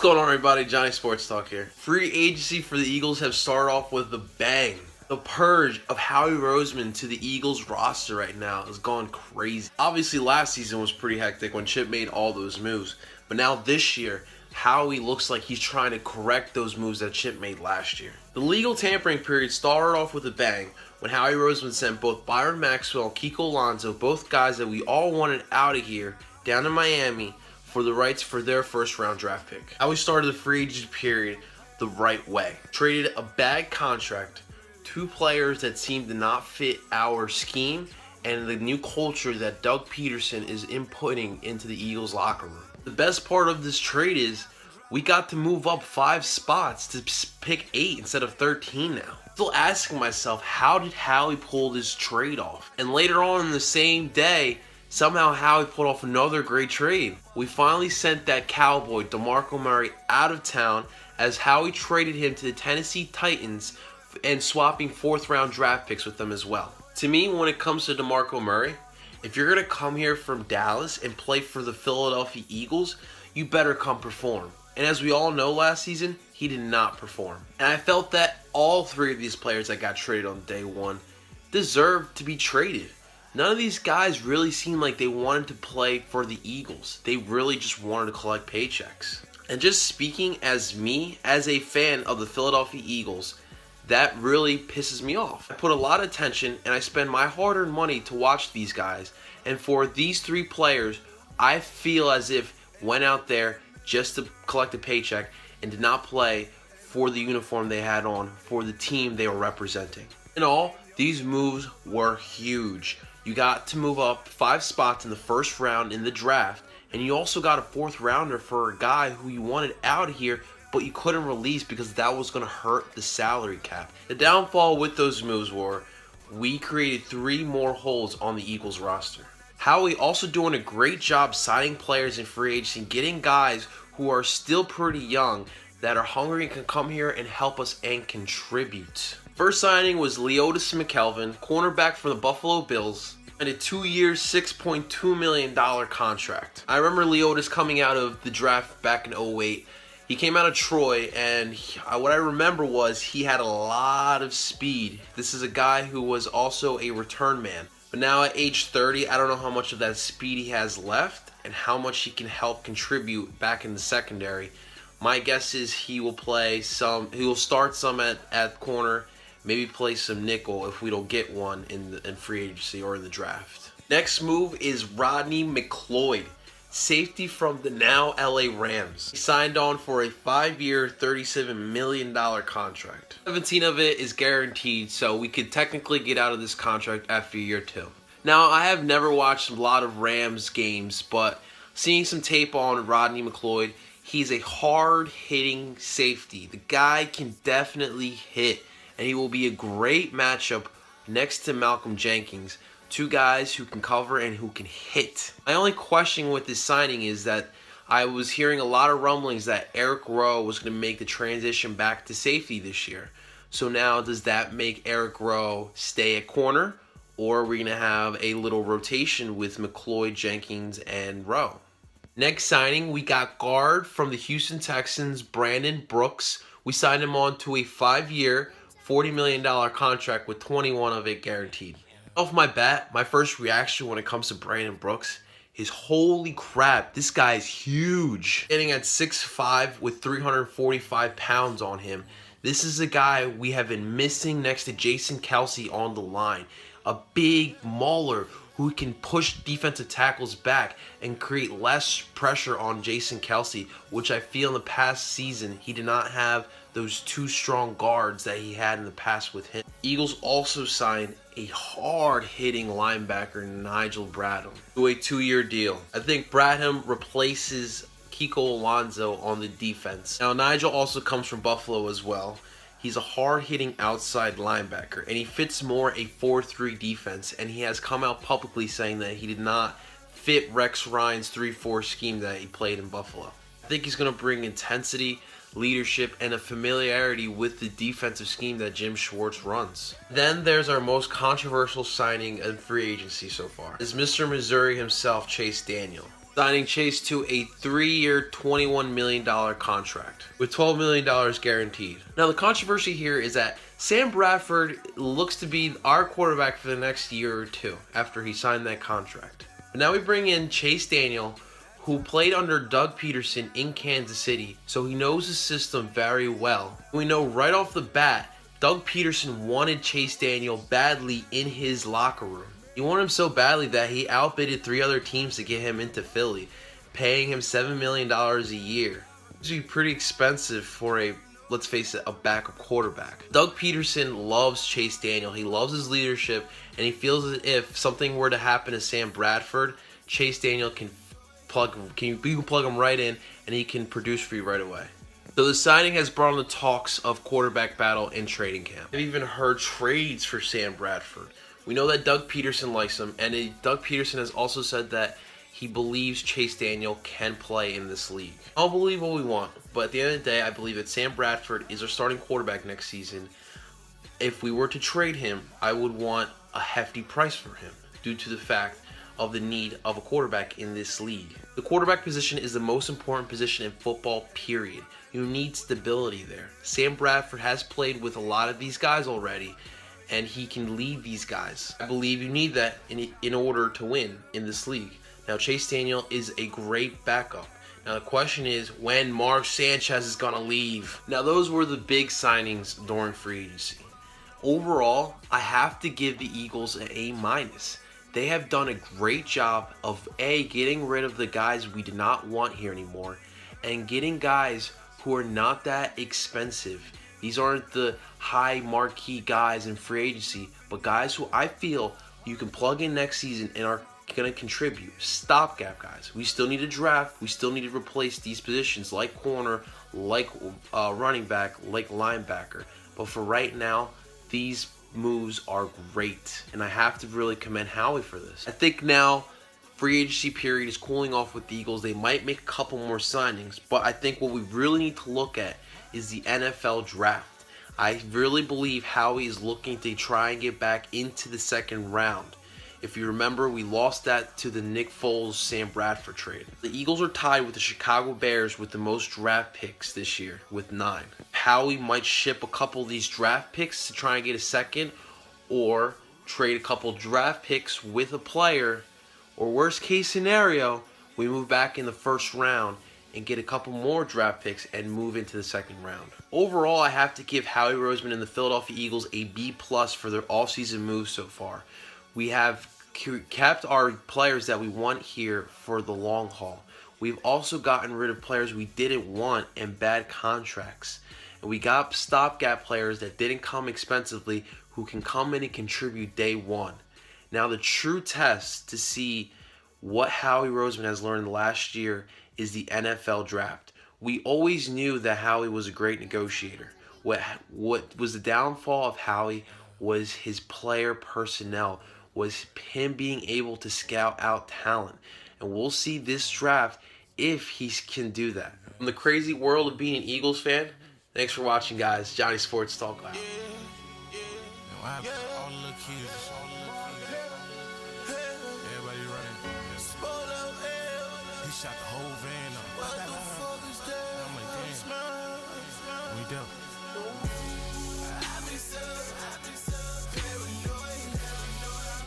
What's going on, everybody? Johnny Sports Talk here. Free agency for the Eagles have started off with a bang. The purge of Howie Roseman to the Eagles roster right now has gone crazy. Obviously, last season was pretty hectic when Chip made all those moves. But now this year, Howie looks like he's trying to correct those moves that Chip made last year. The legal tampering period started off with a bang when Howie Roseman sent both Byron Maxwell and Kiko Alonso, both guys that we all wanted out of here, down to Miami for the rights for their first-round draft pick. Howie started the free agency period the right way. Traded a bad contract, two players that seemed to not fit our scheme, and the new culture that Doug Peterson is inputting into the Eagles locker room. The best part of this trade is we got to move up 5 spots to pick 8 instead of 13 now. Still asking myself, how did Howie pull this trade off? And later on in the same day, somehow Howie pulled off another great trade. We finally sent that cowboy, DeMarco Murray, out of town as Howie traded him to the Tennessee Titans and swapping 4th-round draft picks with them as well. To me, when it comes to DeMarco Murray, if you're going to come here from Dallas and play for the Philadelphia Eagles, you better come perform. And as we all know last season, he did not perform. And I felt that all 3 of these players that got traded on day 1 deserved to be traded. None of these guys really seemed like they wanted to play for the Eagles. They really just wanted to collect paychecks. And just speaking as me, as a fan of the Philadelphia Eagles, that really pisses me off. I put a lot of attention and I spend my hard-earned money to watch these guys. And for these 3 players, I feel as if went out there just to collect a paycheck and did not play for the uniform they had on, for the team they were representing. In all, these moves were huge. You got to move up 5 spots in the first round in the draft, and you also got a 4th rounder for a guy who you wanted out of here, but you couldn't release because that was going to hurt the salary cap. The downfall with those moves were we created 3 more holes on the Eagles roster. Howie also doing a great job signing players in free agency and getting guys who are still pretty young that are hungry and can come here and help us and contribute. First signing was Leotis McKelvin, cornerback for the Buffalo Bills, and a 2-year, $6.2 million contract. I remember Leotis coming out of the draft back in 2008. He came out of Troy, and what I remember was he had a lot of speed. This is a guy who was also a return man. But now at age 30, I don't know how much of that speed he has left and how much he can help contribute back in the secondary. My guess is he will start some at corner, maybe play some nickel if we don't get one in free agency or in the draft. Next move is Rodney McLeod, safety from the now LA Rams. He signed on for a 5-year, $37 million contract. 17 of it is guaranteed, so we could technically get out of this contract after year 2. Now, I have never watched a lot of Rams games, but seeing some tape on Rodney McLeod, he's a hard-hitting safety. The guy can definitely hit, and he will be a great matchup next to Malcolm Jenkins. 2 guys who can cover and who can hit. My only question with this signing is that I was hearing a lot of rumblings that Eric Rowe was going to make the transition back to safety this year. So now does that make Eric Rowe stay at corner, or are we going to have a little rotation with McLeod, Jenkins, and Rowe? Next signing, we got guard from the Houston Texans, Brandon Brooks. We signed him on to a 5-year, $40 million contract with 21 of it guaranteed. Off my bat, my first reaction when it comes to Brandon Brooks is holy crap, this guy is huge. Getting at 6'5" with 345 pounds on him. This is a guy we have been missing next to Jason Kelce on the line. A big mauler who can push defensive tackles back and create less pressure on Jason Kelce, which I feel in the past season he did not have those 2 strong guards that he had in the past with him. Eagles also signed a hard-hitting linebacker, Nigel Bradham, to a 2-year deal. I think Bradham replaces Kiko Alonso on the defense. Now, Nigel also comes from Buffalo as well. He's a hard-hitting outside linebacker, and he fits more a 4-3 defense, and he has come out publicly saying that he did not fit Rex Ryan's 3-4 scheme that he played in Buffalo. I think he's going to bring intensity, leadership, and a familiarity with the defensive scheme that Jim Schwartz runs. Then there's our most controversial signing in free agency so far. Is Mr. Missouri himself, Chase Daniel. signing Chase to a 3-year, $21 million contract with $12 million guaranteed. Now, the controversy here is that Sam Bradford looks to be our quarterback for the next year or two after he signed that contract. But now we bring in Chase Daniel, who played under Doug Peterson in Kansas City, so he knows the system very well. We know right off the bat, Doug Peterson wanted Chase Daniel badly in his locker room. He wanted him so badly that he outbidded 3 other teams to get him into Philly, paying him $7 million a year. This would be pretty expensive for a, let's face it, a backup quarterback. Doug Peterson loves Chase Daniel. He loves his leadership, and he feels as if something were to happen to Sam Bradford, Chase Daniel can plug him right in, and he can produce for you right away. So the signing has brought on the talks of quarterback battle in trading camp. I've even heard trades for Sam Bradford. We know that Doug Peterson likes him, and Doug Peterson has also said that he believes Chase Daniel can play in this league. I'll believe what we want, but at the end of the day, I believe that Sam Bradford is our starting quarterback next season. If we were to trade him, I would want a hefty price for him due to the fact of the need of a quarterback in this league. The quarterback position is the most important position in football, period. You need stability there. Sam Bradford has played with a lot of these guys already, and he can lead these guys. I believe you need that in order to win in this league. Now, Chase Daniel is a great backup. Now, the question is when Mark Sanchez is going to leave. Now, those were the big signings during free agency. Overall, I have to give the Eagles an A-. They have done a great job of getting rid of the guys we do not want here anymore, and getting guys who are not that expensive. These aren't the high marquee guys in free agency, but guys who I feel you can plug in next season and are going to contribute. Stopgap guys. We still need to draft. We still need to replace these positions like corner, like running back, like linebacker. But for right now, these moves are great, and I have to really commend Howie for this. I think now free agency period is cooling off with the Eagles. They might make a couple more signings, but I think what we really need to look at is the NFL draft. I really believe Howie is looking to try and get back into the second round. If you remember, we lost that to the Nick Foles Sam Bradford trade. The Eagles are tied with the Chicago Bears with the most draft picks this year with 9. Howie might ship a couple of these draft picks to try and get a second, or trade a couple draft picks with a player, or worst case scenario, we move back in the first round and get a couple more draft picks and move into the second round. Overall, I have to give Howie Roseman and the Philadelphia Eagles a B+ for their offseason moves so far. We have kept our players that we want here for the long haul. We've also gotten rid of players we didn't want and bad contracts. And we got stopgap players that didn't come expensively who can come in and contribute day one. Now, the true test to see what Howie Roseman has learned last year is the NFL draft. We always knew that Howie was a great negotiator. What was the downfall of Howie was his player personnel, was him being able to scout out talent. And we'll see this draft if he can do that. From the crazy world of being an Eagles fan, thanks for watching, guys. Johnny Sports Talk out. Everybody running. He shot the whole van up. I'm like, damn. We done.